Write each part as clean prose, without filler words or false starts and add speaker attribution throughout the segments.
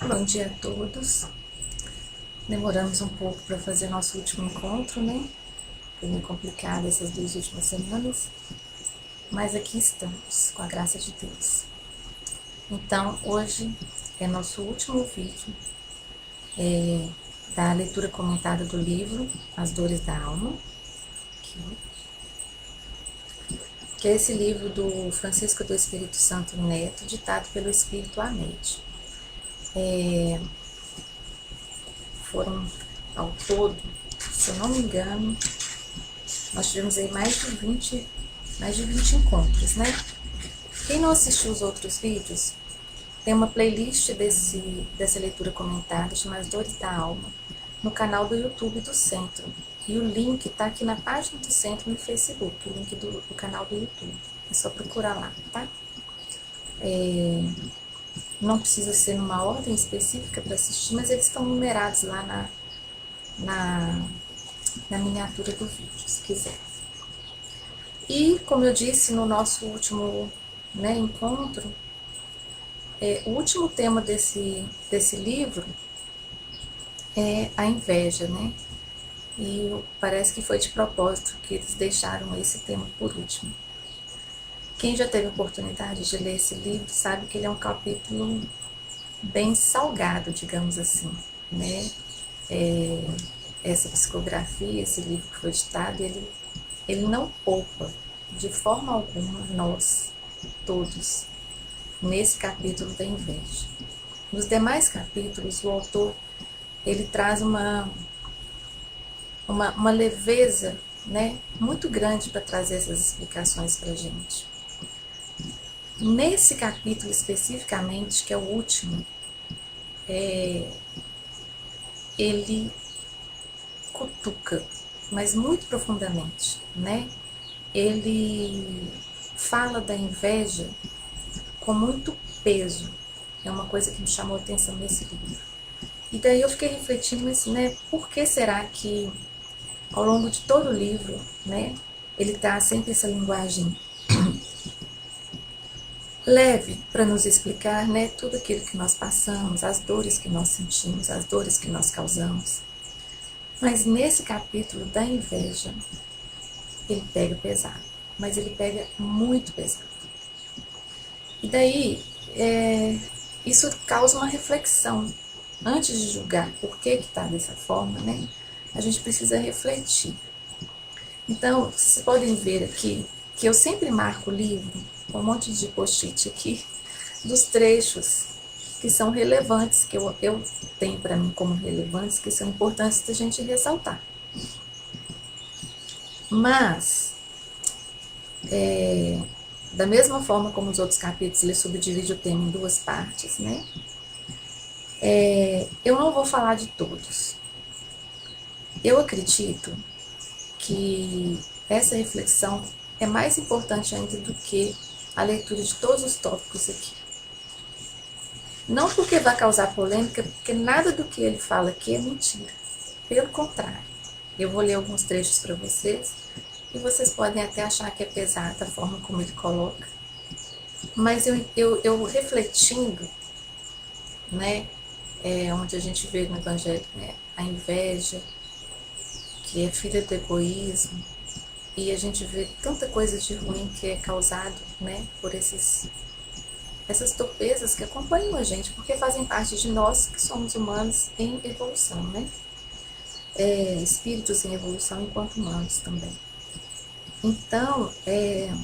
Speaker 1: Bom dia a todos. Demoramos um pouco para fazer nosso último encontro, né? Foi meio complicado essas 2 últimas semanas, mas aqui estamos, com a graça de Deus. Então, hoje é nosso último vídeo da leitura comentada do livro As Dores da Alma, que é esse livro do Francisco do Espírito Santo Neto, ditado pelo Espírito Amédio. Foram, ao todo, se eu não me engano, nós tivemos aí mais de 20 encontros, né? Quem não assistiu os outros vídeos, tem uma playlist dessa leitura comentada, chamada As Dores da Alma, no canal do YouTube do Centro. E o link está aqui na página do Centro no Facebook, o link do canal do YouTube. É só procurar lá, tá? Não precisa ser numa ordem específica para assistir, mas eles estão numerados lá na miniatura do vídeo, se quiser. E, como eu disse no nosso último encontro, o último tema desse livro é a inveja, né? E parece que foi de propósito que eles deixaram esse tema por último. Quem já teve oportunidade de ler esse livro sabe que ele é um capítulo bem salgado, digamos assim, né? Essa psicografia, esse livro que foi ditado, ele não poupa de forma alguma nós, todos, nesse capítulo da inveja. Nos demais capítulos, o autor ele traz uma leveza, né, muito grande para trazer essas explicações para a gente. Nesse capítulo especificamente, que é o último, ele cutuca, mas muito profundamente, né? Ele fala da inveja com muito peso. É uma coisa que me chamou a atenção nesse livro. E daí eu fiquei refletindo, mas, né, por que será que ao longo de todo o livro, né, ele está sempre essa linguagem leve para nos explicar, né, tudo aquilo que nós passamos, as dores que nós sentimos, as dores que nós causamos. Mas nesse capítulo da inveja, ele pega pesado, mas ele pega muito pesado. E daí, isso causa uma reflexão. Antes de julgar por que está dessa forma, né, a gente precisa refletir. Então, vocês podem ver aqui que eu sempre marco o livro com um monte de post-it aqui dos trechos que são relevantes, que eu tenho para mim como relevantes, que são importantes da gente ressaltar. Mas, da mesma forma como os outros capítulos, ele subdivide o tema em 2 partes, né? Eu não vou falar de todos. Eu acredito que essa reflexão é mais importante ainda do que a leitura de todos os tópicos aqui. Não porque vai causar polêmica, porque nada do que ele fala aqui é mentira. Pelo contrário, eu vou ler alguns trechos para vocês e vocês podem até achar que é pesada a forma como ele coloca. Mas eu refletindo, né, onde a gente vê no Evangelho, né, a inveja, que é filha do egoísmo, e a gente vê tanta coisa de ruim que é causado, né, por essas torpezas que acompanham a gente, porque fazem parte de nós que somos humanos em evolução, né? Espíritos em evolução enquanto humanos também. Então, eu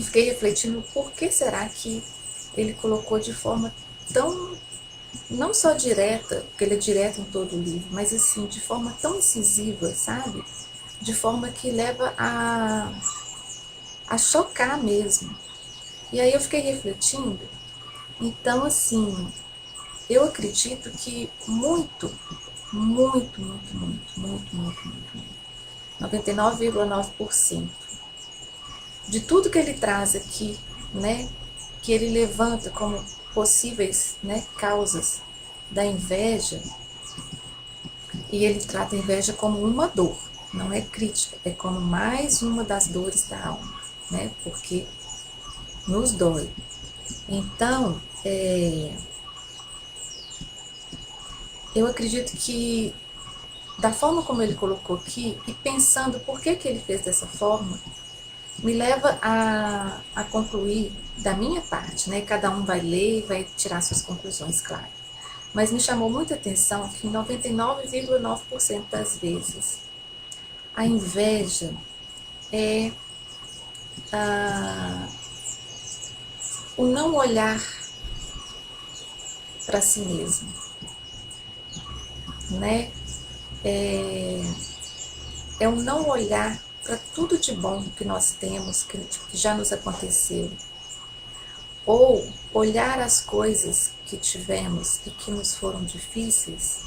Speaker 1: fiquei refletindo por que será que ele colocou de forma tão, não só direta, porque ele é direto em todo o livro, mas assim, de forma tão incisiva, sabe? De forma que leva a chocar mesmo. E aí eu fiquei refletindo, então assim, eu acredito que 99,9% de tudo que ele traz aqui, né, que ele levanta como possíveis, né, causas da inveja, e ele trata a inveja como uma dor, não é crítica, é como mais uma das dores da alma, né, porque nos dói. Então, eu acredito que, da forma como ele colocou aqui, e pensando por que ele fez dessa forma, me leva a concluir da minha parte, né? Cada um vai ler e vai tirar suas conclusões, claro. Mas me chamou muita atenção que 99,9% das vezes a inveja é o não olhar para si mesmo, né? É o não olhar para tudo de bom que nós temos, que já nos aconteceu, ou olhar as coisas que tivemos e que nos foram difíceis,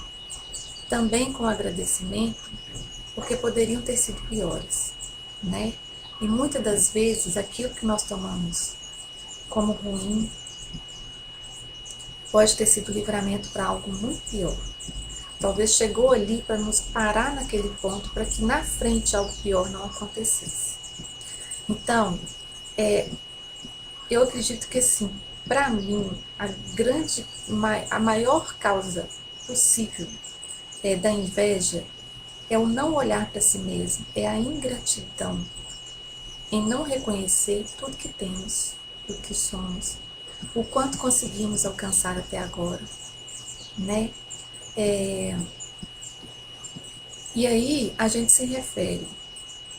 Speaker 1: também com agradecimento, porque poderiam ter sido piores, né? E muitas das vezes aquilo que nós tomamos como ruim pode ter sido livramento para algo muito pior. Talvez chegou ali para nos parar naquele ponto, para que na frente algo pior não acontecesse. Então, eu acredito que assim, para mim, a maior causa possível da inveja é o não olhar para si mesmo, é a ingratidão, em não reconhecer tudo que temos, o que somos, o quanto conseguimos alcançar até agora, né? E aí a gente se refere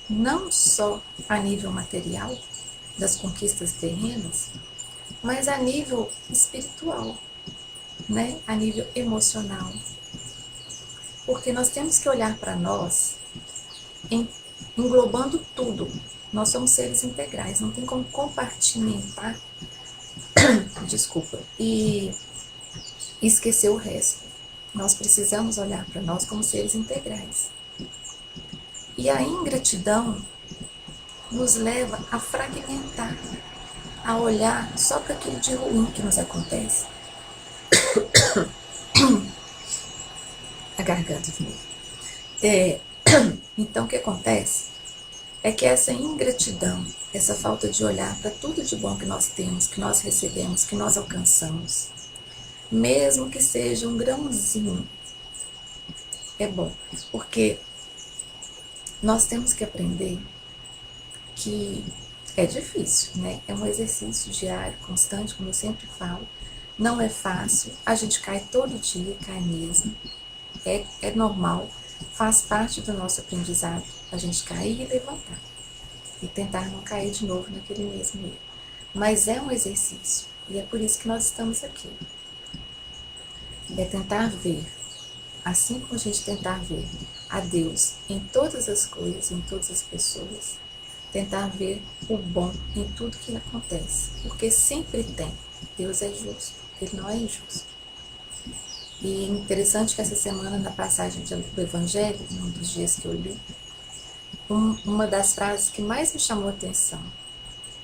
Speaker 1: não só a nível material, das conquistas terrenas, mas a nível espiritual, né? A nível emocional. Porque nós temos que olhar para nós englobando tudo. Nós somos seres integrais, não tem como compartimentar, desculpa, e esquecer o resto. Nós precisamos olhar para nós como seres integrais. E a ingratidão nos leva a fragmentar, a olhar só para aquilo de ruim que nos acontece. A garganta de novo. Então, o que acontece é que essa ingratidão, essa falta de olhar para tudo de bom que nós temos, que nós recebemos, que nós alcançamos, mesmo que seja um grãozinho, é bom, porque nós temos que aprender que é difícil, né? É um exercício diário, constante, como eu sempre falo. Não é fácil, a gente cai todo dia, cai mesmo. É normal, faz parte do nosso aprendizado a gente cair e levantar. E tentar não cair de novo naquele mesmo erro. Mas é um exercício, e é por isso que nós estamos aqui. É tentar ver, assim como a gente tentar ver a Deus em todas as coisas, em todas as pessoas, tentar ver o bom em tudo que acontece, porque sempre tem. Deus é justo, Ele não é injusto. E interessante que essa semana, na passagem do Evangelho, num dos dias que eu li, uma das frases que mais me chamou a atenção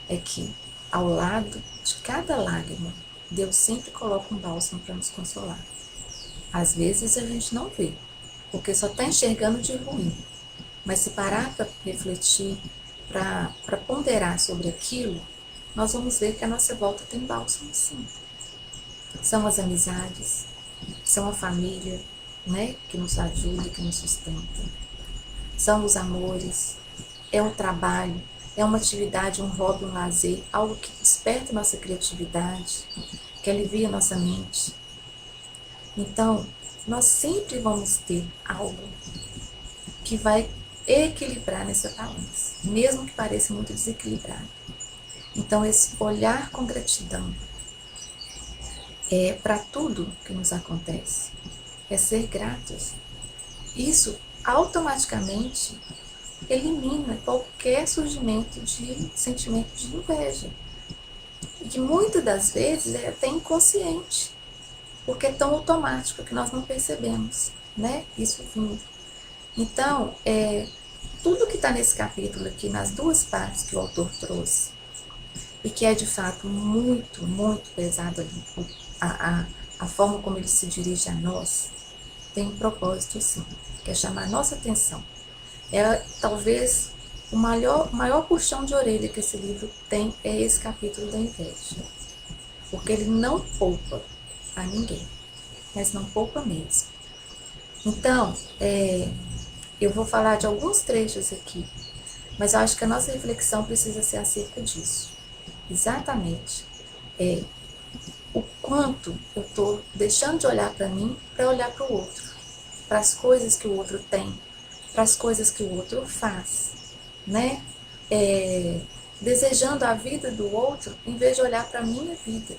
Speaker 1: é que, ao lado de cada lágrima, Deus sempre coloca um bálsamo para nos consolar. Às vezes a gente não vê, porque só está enxergando de ruim. Mas se parar para refletir, para ponderar sobre aquilo, nós vamos ver que a nossa volta tem bálsamo, sim. São as amizades, são a família, né, que nos ajuda, que nos sustenta. São os amores, é um trabalho, é uma atividade, um hobby, um lazer, algo que desperta nossa criatividade, que alivia nossa mente. Então, nós sempre vamos ter algo que vai equilibrar nessa balança, mesmo que pareça muito desequilibrado. Então, esse olhar com gratidão para tudo que nos acontece, é ser gratos. Isso automaticamente elimina qualquer surgimento de sentimento de inveja, e que muitas das vezes é até inconsciente, porque é tão automático que nós não percebemos, né? Isso vindo. Então, tudo que está nesse capítulo aqui, nas duas partes que o autor trouxe, e que é de fato muito, muito pesado ali, a forma como ele se dirige a nós, tem um propósito sim, que é chamar a nossa atenção. Talvez o maior puxão de orelha que esse livro tem é esse capítulo da inveja, porque ele não poupa a ninguém, mas não poupa mesmo. Então, eu vou falar de alguns trechos aqui, mas eu acho que a nossa reflexão precisa ser acerca disso. Exatamente. O quanto eu estou deixando de olhar para mim para olhar para o outro, para as coisas que o outro tem, para as coisas que o outro faz, né? Desejando a vida do outro em vez de olhar para a minha vida.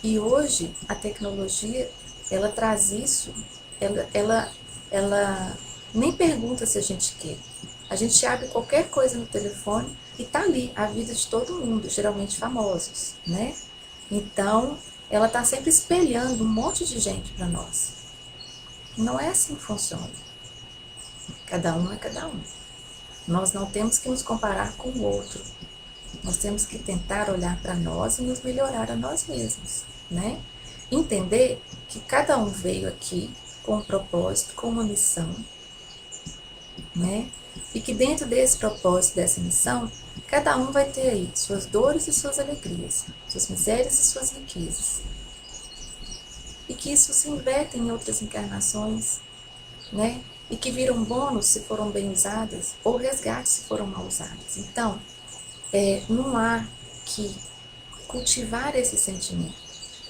Speaker 1: E hoje a tecnologia, ela traz isso, ela nem pergunta se a gente quer. A gente abre qualquer coisa no telefone e tá ali a vida de todo mundo, geralmente famosos, né? Então, ela tá sempre espelhando um monte de gente para nós. Não é assim que funciona. Cada um é cada um. Nós não temos que nos comparar com o outro. Nós temos que tentar olhar para nós e nos melhorar a nós mesmos, né? Entender que cada um veio aqui com um propósito, com uma missão, né? E que dentro desse propósito, dessa missão, cada um vai ter aí suas dores e suas alegrias, suas misérias e suas riquezas. E que isso se inverte em outras encarnações, né? E que viram bônus se foram bem usadas, ou resgates se foram mal usadas. Então, não há que cultivar esse sentimento.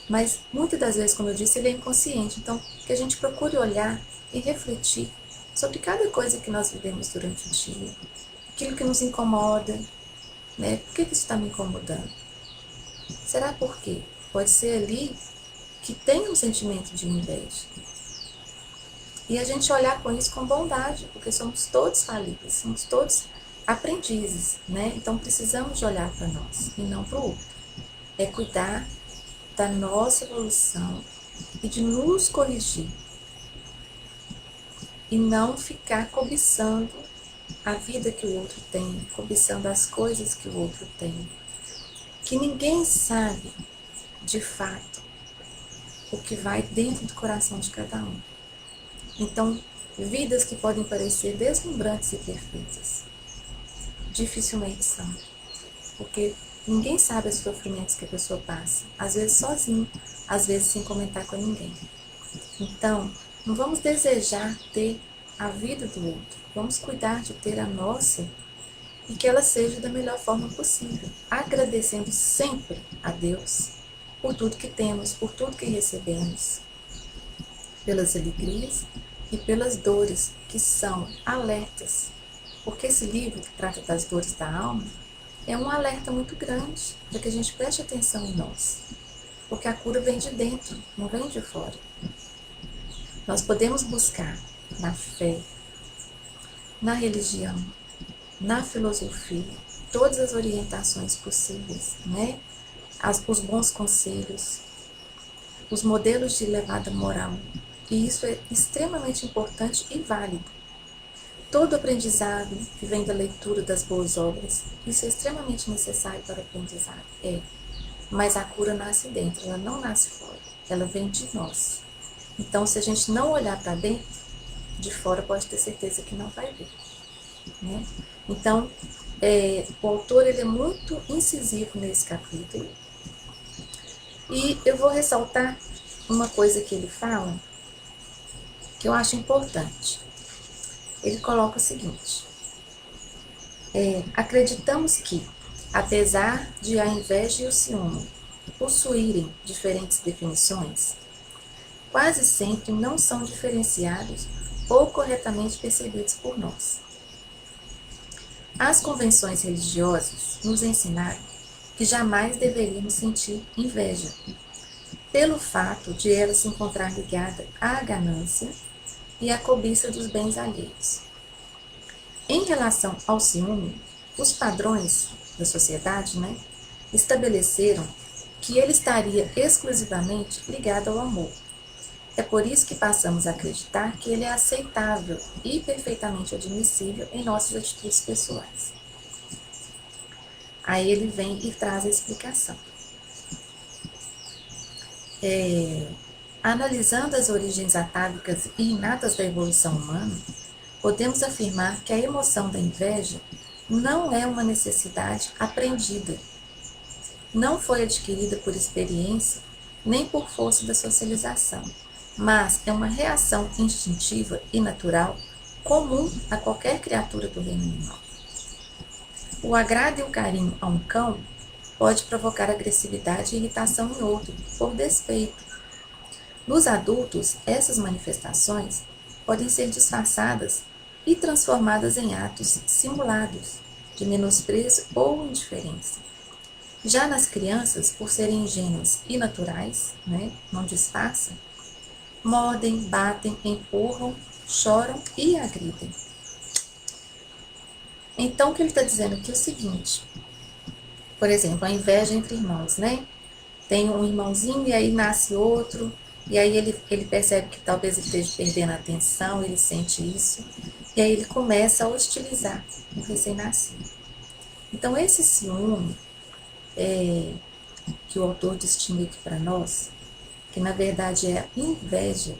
Speaker 1: Mas muitas das vezes, como eu disse, ele é inconsciente. Então, que a gente procure olhar e refletir sobre cada coisa que nós vivemos durante o dia, aquilo que nos incomoda, né? Por que isso está me incomodando? Será por quê? Pode ser ali que tem um sentimento de inveja. E a gente olhar com isso com bondade, porque somos todos falíveis, somos todos aprendizes, né? Então precisamos de olhar para nós e não para o outro. É cuidar da nossa evolução e de nos corrigir. E não ficar cobiçando a vida que o outro tem, cobiçando as coisas que o outro tem. Que ninguém sabe, de fato, o que vai dentro do coração de cada um. Então, vidas que podem parecer deslumbrantes e perfeitas, dificilmente são. Porque ninguém sabe os sofrimentos que a pessoa passa. Às vezes sozinho, às vezes sem comentar com ninguém. Então, não vamos desejar ter a vida do outro. Vamos cuidar de ter a nossa e que ela seja da melhor forma possível. Agradecendo sempre a Deus por tudo que temos, por tudo que recebemos. Pelas alegrias e pelas dores que são alertas. Porque esse livro que trata das dores da alma é um alerta muito grande para que a gente preste atenção em nós. Porque a cura vem de dentro, não vem de fora. Nós podemos buscar na fé, na religião, na filosofia, todas as orientações possíveis, né? Os bons conselhos, os modelos de elevada moral. E isso é extremamente importante e válido. Todo aprendizado que vem da leitura das boas obras, isso é extremamente necessário para o aprendizado. Mas a cura nasce dentro, ela não nasce fora. Ela vem de nós. Então, se a gente não olhar para dentro, de fora pode ter certeza que não vai ver. Né? Então, o autor ele é muito incisivo nesse capítulo. E eu vou ressaltar uma coisa que ele fala, que eu acho importante. Ele coloca o seguinte: acreditamos que, apesar de a inveja e o ciúme possuírem diferentes definições, quase sempre não são diferenciados ou corretamente percebidos por nós. As convenções religiosas nos ensinaram que jamais deveríamos sentir inveja, pelo fato de ela se encontrar ligada à ganância e à cobiça dos bens alheios. Em relação ao ciúme, os padrões da sociedade, estabeleceram que ele estaria exclusivamente ligado ao amor. É por isso que passamos a acreditar que ele é aceitável e perfeitamente admissível em nossas atitudes pessoais. Aí ele vem e traz a explicação. Analisando as origens atávicas e inatas da evolução humana, podemos afirmar que a emoção da inveja não é uma necessidade aprendida. Não foi adquirida por experiência nem por força da socialização, mas é uma reação instintiva e natural comum a qualquer criatura do reino animal. O agrado e o carinho a um cão pode provocar agressividade e irritação em outro, por despeito. Nos adultos, essas manifestações podem ser disfarçadas e transformadas em atos simulados, de menosprezo ou indiferença. Já nas crianças, por serem ingênuas e naturais, não disfarçam, mordem, batem, empurram, choram e agridem. Então, o que ele está dizendo aqui é o seguinte, por exemplo, a inveja entre irmãos, Tem um irmãozinho e aí nasce outro, e aí ele percebe que talvez ele esteja perdendo a atenção, ele sente isso, e aí ele começa a hostilizar o recém-nascido. Então, esse ciúme que o autor distingue aqui para nós, que na verdade é inveja,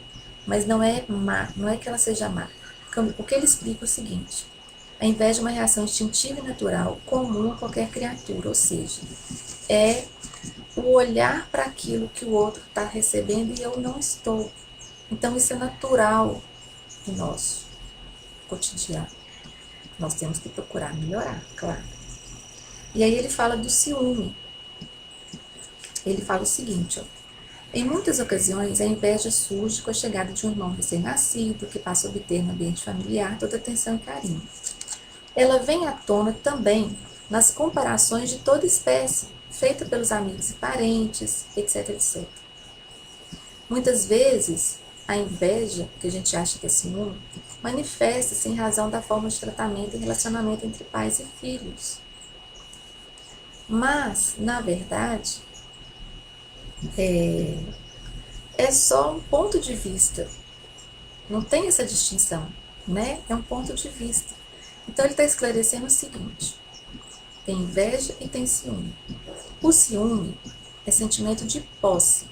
Speaker 1: mas não é má, não é que ela seja má. O que ele explica é o seguinte: a inveja é uma reação instintiva e natural comum a qualquer criatura, ou seja, é o olhar para aquilo que o outro está recebendo e eu não estou. Então isso é natural no nosso cotidiano. Nós temos que procurar melhorar, claro. E aí ele fala do ciúme. Ele fala o seguinte, em muitas ocasiões, a inveja surge com a chegada de um irmão recém-nascido, que passa a obter no ambiente familiar toda atenção e carinho. Ela vem à tona também nas comparações de toda espécie, feita pelos amigos e parentes, etc, etc. Muitas vezes, a inveja, que a gente acha que é ciúme, manifesta-se em razão da forma de tratamento e relacionamento entre pais e filhos. Mas, na verdade, é só um ponto de vista. Não tem essa distinção, É um ponto de vista. Então, ele está esclarecendo o seguinte: tem inveja e tem ciúme. O ciúme é sentimento de posse,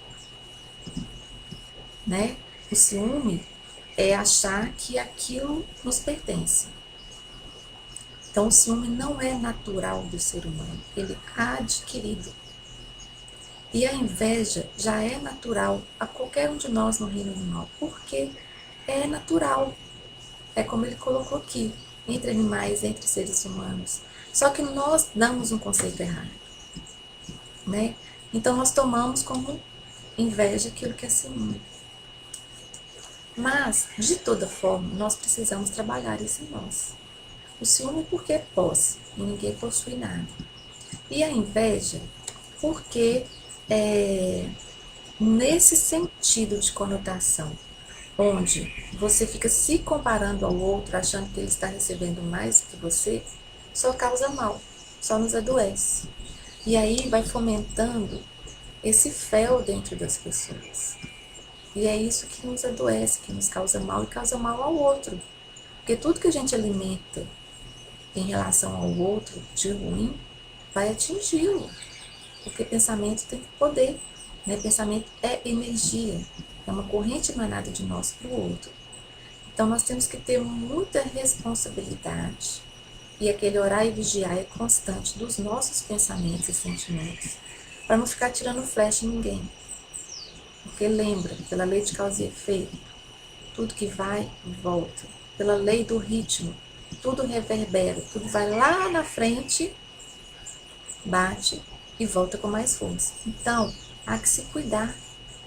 Speaker 1: O ciúme é achar que aquilo nos pertence. Então, o ciúme não é natural do ser humano, ele é adquirido. E a inveja já é natural a qualquer um de nós no reino animal, porque é natural. É como ele colocou aqui, entre animais, entre seres humanos. Só que nós damos um conceito errado, Então nós tomamos como inveja aquilo que é ciúme. Mas, de toda forma, nós precisamos trabalhar isso em nós. O ciúme porque é posse, e ninguém possui nada. E a inveja porque nesse sentido de conotação, onde você fica se comparando ao outro, achando que ele está recebendo mais do que você, só causa mal, só nos adoece. E aí vai fomentando esse fel dentro das pessoas. E é isso que nos adoece, que nos causa mal e causa mal ao outro. Porque tudo que a gente alimenta em relação ao outro de ruim vai atingi-lo. Porque pensamento tem poder, Pensamento é energia, é uma corrente emanada de nós para o outro. Então nós temos que ter muita responsabilidade e aquele orar e vigiar é constante dos nossos pensamentos e sentimentos, para não ficar tirando flecha em ninguém. Porque lembra, pela lei de causa e efeito, tudo que vai, volta. Pela lei do ritmo, tudo reverbera, tudo vai lá na frente, bate e volta com mais força. Então, há que se cuidar.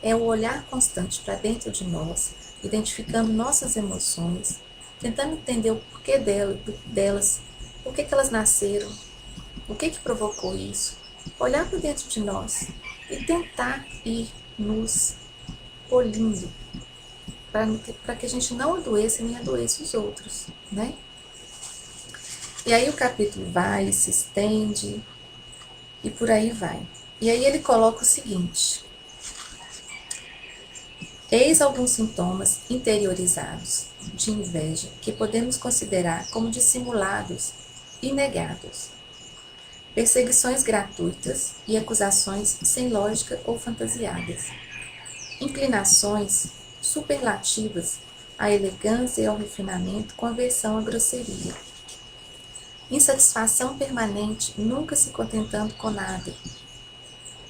Speaker 1: É o olhar constante para dentro de nós, identificando nossas emoções, tentando entender o porquê delas, por que elas nasceram, o que provocou isso. Olhar para dentro de nós e tentar ir nos polindo, para que a gente não adoeça nem adoeça os outros, E aí o capítulo vai, se estende e por aí vai. E aí ele coloca o seguinte: eis alguns sintomas interiorizados de inveja que podemos considerar como dissimulados e negados. Perseguições gratuitas e acusações sem lógica ou fantasiadas. Inclinações superlativas à elegância e ao refinamento com aversão à grosseria. Insatisfação permanente, nunca se contentando com nada.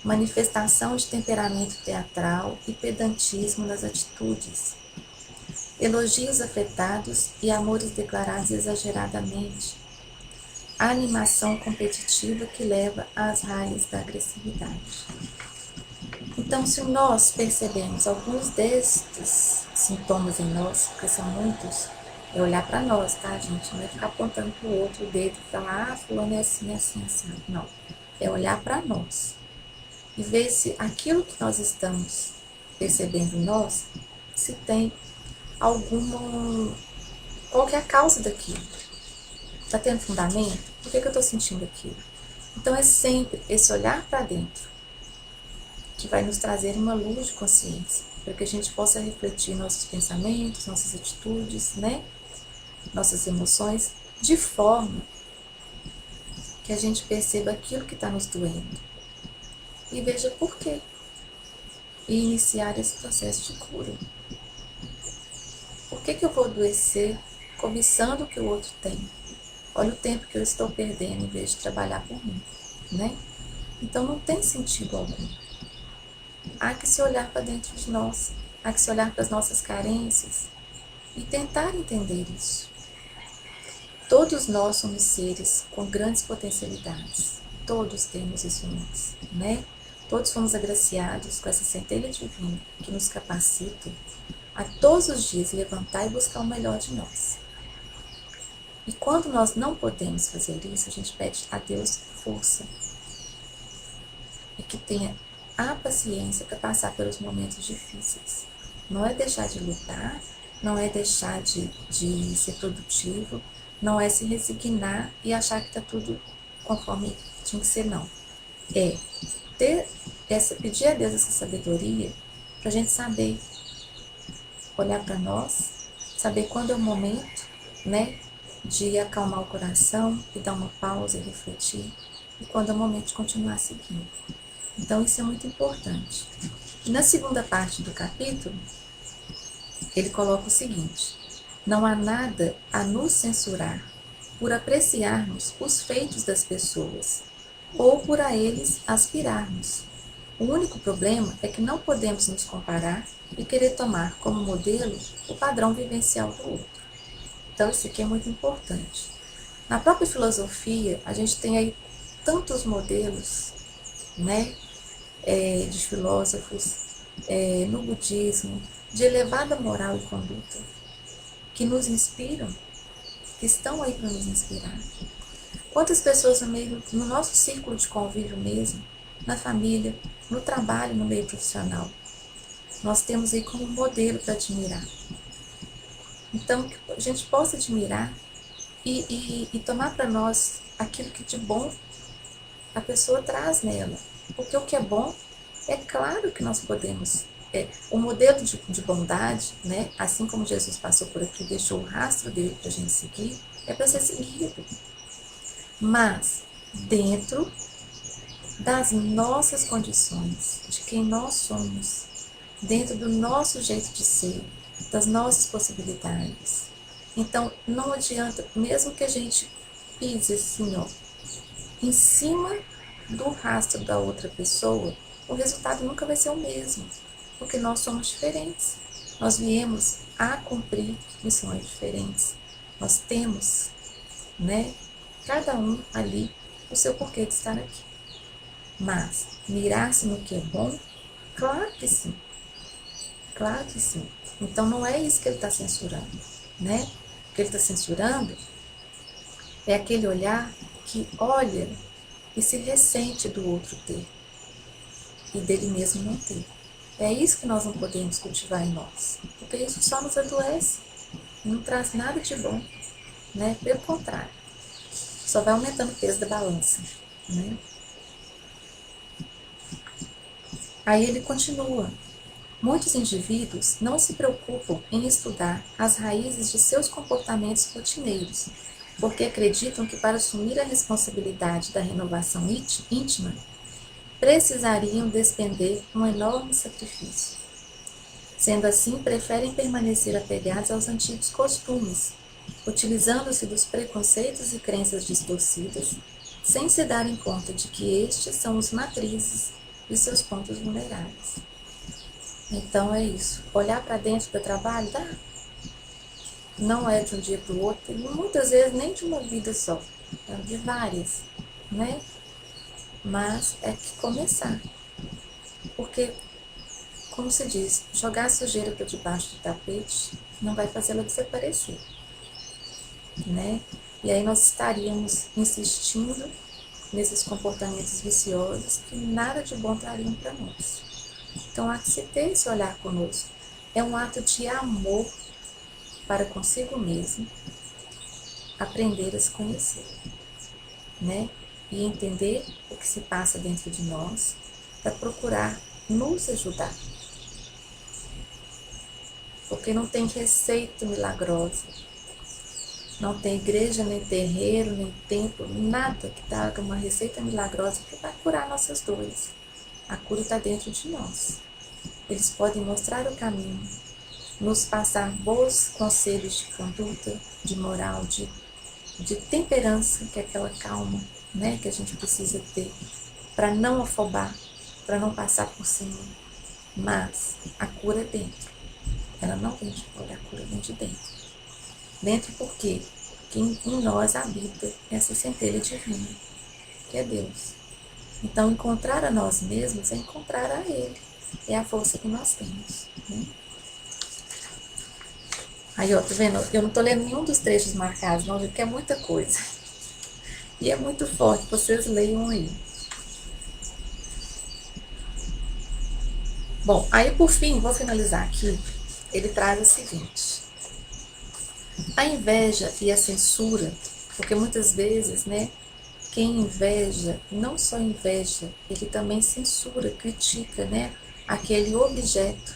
Speaker 1: manifestação de temperamento teatral e pedantismo nas atitudes, elogios afetados e amores declarados exageradamente, a animação competitiva que leva às raias da agressividade. Então, se nós percebemos alguns destes sintomas em nós, porque são muitos, é olhar para nós, tá, gente? Não é ficar apontando para o outro o dedo e falar, fulano é assim, assim, assim. Não. É olhar para nós e ver se aquilo que nós estamos percebendo em nós, se tem alguma... Qual que é a causa daquilo? Está tendo fundamento? Por que eu estou sentindo aquilo? Então, é sempre esse olhar para dentro que vai nos trazer uma luz de consciência, para que a gente possa refletir nossos pensamentos, nossas atitudes, né? Nossas emoções, de forma que a gente perceba aquilo que está nos doendo e veja por quê. E iniciar esse processo de cura. Por que eu vou adoecer cobiçando o que o outro tem? Olha o tempo que eu estou perdendo em vez de trabalhar por mim, né? Então não tem sentido algum. Há que se olhar para dentro de nós, há que se olhar para as nossas carências e tentar entender isso. Todos nós somos seres com grandes potencialidades. Todos temos isso em nós, né? Todos fomos agraciados com essa centelha divina que nos capacita a todos os dias levantar e buscar o melhor de nós. E quando nós não podemos fazer isso, a gente pede a Deus força e que tenha a paciência para passar pelos momentos difíceis. Não é deixar de lutar, não é deixar de ser produtivo, não é se resignar e achar que está tudo conforme tinha que ser, não. É pedir a Deus essa sabedoria para a gente saber olhar para nós, saber quando é o momento, né, de acalmar o coração e dar uma pausa e refletir, e quando é o momento de continuar seguindo. Então isso é muito importante. E na segunda parte do capítulo, ele coloca o seguinte: não há nada a nos censurar por apreciarmos os feitos das pessoas ou por a eles aspirarmos. O único problema é que não podemos nos comparar e querer tomar como modelo o padrão vivencial do outro. Então isso aqui é muito importante. Na própria filosofia, a gente tem aí tantos modelos, né, de filósofos, no budismo, de elevada moral e conduta, que nos inspiram, que estão aí para nos inspirar. Quantas pessoas no nosso círculo de convívio mesmo, na família, no trabalho, no meio profissional, nós temos aí como modelo para admirar. Então, que a gente possa admirar e tomar para nós aquilo que de bom a pessoa traz nela. Porque o que é bom, é claro que nós podemos. O modelo de bondade, né, assim como Jesus passou por aqui, deixou o rastro dele para a gente seguir, é para ser seguido. Mas dentro das nossas condições, de quem nós somos, dentro do nosso jeito de ser, das nossas possibilidades. Então, não adianta, mesmo que a gente pise assim, ó, em cima do rastro da outra pessoa, o resultado nunca vai ser o mesmo, porque nós somos diferentes. Nós viemos a cumprir missões diferentes. Nós temos, né, cada um ali o seu porquê de estar aqui. Mas mirar-se no que é bom, claro que sim. Claro que sim. Então não é isso que ele está censurando, né? O que ele está censurando é aquele olhar que olha e se ressente do outro ter e dele mesmo não ter. É isso que nós não podemos cultivar em nós, porque isso só nos adoece, não traz nada de bom, né? Pelo contrário, só vai aumentando o peso da balança, né? Aí ele continua. Muitos indivíduos não se preocupam em estudar as raízes de seus comportamentos rotineiros, porque acreditam que para assumir a responsabilidade da renovação íntima, precisariam despender um enorme sacrifício. Sendo assim, preferem permanecer apegados aos antigos costumes, utilizando-se dos preconceitos e crenças distorcidas, sem se darem conta de que estes são os matrizes e seus pontos vulneráveis. Então é isso. Olhar para dentro do trabalho, tá? Não é de um dia para o outro, e muitas vezes nem de uma vida só, é de várias, né? Mas é que começar. Porque, como se diz, jogar a sujeira para debaixo do tapete não vai fazer ela desaparecer, né? E aí nós estaríamos insistindo nesses comportamentos viciosos que nada de bom trariam para nós. Então há que se ter esse olhar conosco. É um ato de amor para consigo mesmo, aprender a se conhecer, né? E entender o que se passa dentro de nós para procurar nos ajudar. Porque não tem receita milagrosa, não tem igreja, nem terreiro, nem templo, nada que traga uma receita milagrosa que vai curar nossas dores. A cura está dentro de nós. Eles podem mostrar o caminho, nos passar bons conselhos de conduta, de moral, de temperança, que é aquela calma, né, que a gente precisa ter para não afobar, para não passar por cima. Mas a cura é dentro. Ela não vem de fora, a cura vem de dentro. Dentro por quê? Porque em nós habita essa centelha divina, que é Deus. Então, encontrar a nós mesmos é encontrar a Ele. É a força que nós temos, né? Aí, ó, tá vendo? Eu não tô lendo nenhum dos trechos marcados, não, porque é muita coisa. E é muito forte, vocês leiam aí. Bom, aí por fim, vou finalizar aqui. Ele traz o seguinte: a inveja e a censura, porque muitas vezes, né, quem inveja, não só inveja, ele também censura, critica, né, aquele objeto,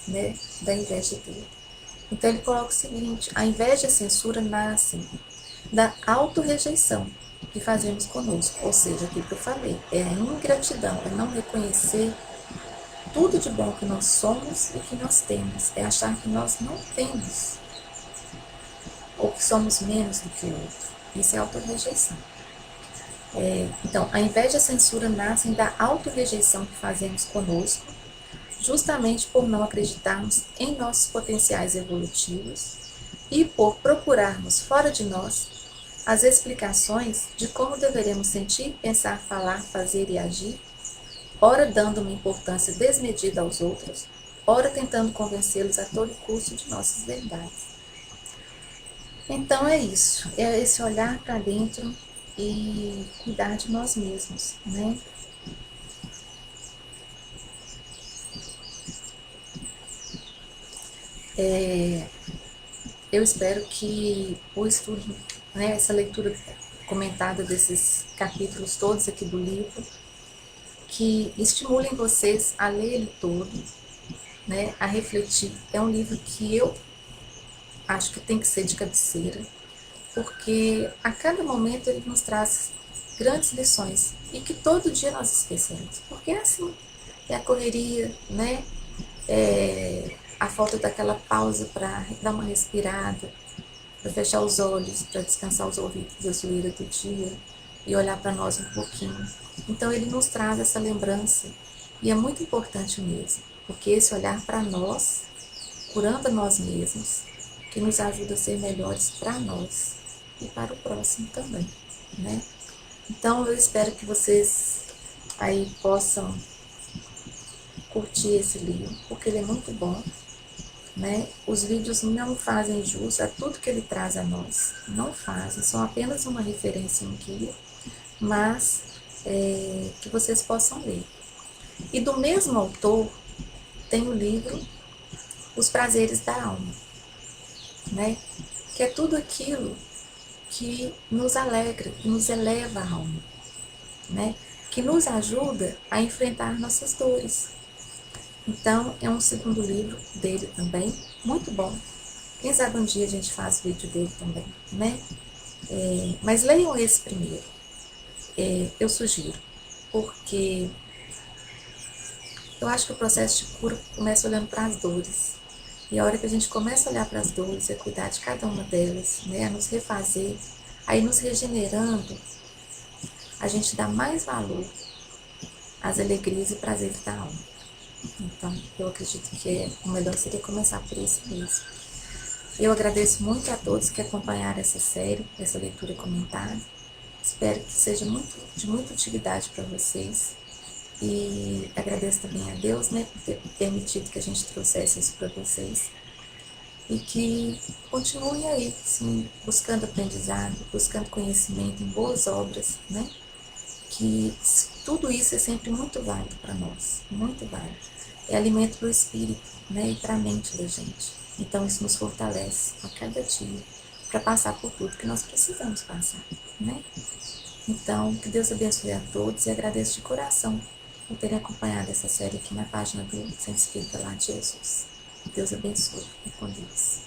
Speaker 1: né, da inveja dele. Então ele coloca o seguinte: a inveja e a censura nascem da autorrejeição que fazemos conosco, ou seja, aquilo que eu falei, é a ingratidão, é não reconhecer tudo de bom que nós somos e que nós temos, é achar que nós não temos, ou que somos menos do que o outro. Isso é autorrejeição. Então, a inveja e a censura nascem da autorrejeição que fazemos conosco, justamente por não acreditarmos em nossos potenciais evolutivos e por procurarmos fora de nós as explicações de como deveremos sentir, pensar, falar, fazer e agir, ora dando uma importância desmedida aos outros, ora tentando convencê-los a todo custo de nossas verdades. Então é isso, é esse olhar para dentro e cuidar de nós mesmos, né? Eu espero que o estudo, né, essa leitura comentada desses capítulos todos aqui do livro, que estimulem vocês a ler ele todo, né, a refletir. É um livro que eu acho que tem que ser de cabeceira, porque a cada momento ele nos traz grandes lições e que todo dia nós esquecemos, porque é assim, é a correria, né? A falta daquela pausa para dar uma respirada, para fechar os olhos, para descansar os ouvidos da zoeira do dia e olhar para nós um pouquinho. Então ele nos traz essa lembrança e é muito importante mesmo, porque esse olhar para nós, curando a nós mesmos, que nos ajuda a ser melhores para nós e para o próximo também, né? Então eu espero que vocês aí possam curtir esse livro, porque ele é muito bom, né? Os vídeos não fazem jus a tudo que ele traz a nós, não fazem, são apenas uma referência, um guia, mas que vocês possam ler. E do mesmo autor tem o livro Os Prazeres da Alma, né? Que é tudo aquilo que nos alegra, que nos eleva a alma, né? Que nos ajuda a enfrentar nossas dores. Então, é um segundo livro dele também, muito bom. Quem sabe um dia a gente faz vídeo dele também, né? Mas leiam esse primeiro, eu sugiro, porque eu acho que o processo de cura começa olhando para as dores. E a hora que a gente começa a olhar para as dores, a cuidar de cada uma delas, né, a nos refazer, aí nos regenerando, a gente dá mais valor as alegrias e prazeres da alma. Então, eu acredito que o melhor seria começar por isso mesmo. Eu agradeço muito a todos que acompanharam essa série, essa leitura comentada. Espero que seja de muita utilidade para vocês. E agradeço também a Deus, né, por ter permitido que a gente trouxesse isso para vocês. E que continue aí, sim, buscando aprendizado, buscando conhecimento em boas obras, né? Que tudo isso é sempre muito válido para nós, muito válido. É alimento para o espírito, né? E para a mente da gente. Então isso nos fortalece a cada dia para passar por tudo que nós precisamos passar, né? Então, que Deus abençoe a todos e agradeço de coração por terem acompanhado essa série aqui na página do Centro Espírita Lá de Jesus. Que Deus abençoe e com Deus.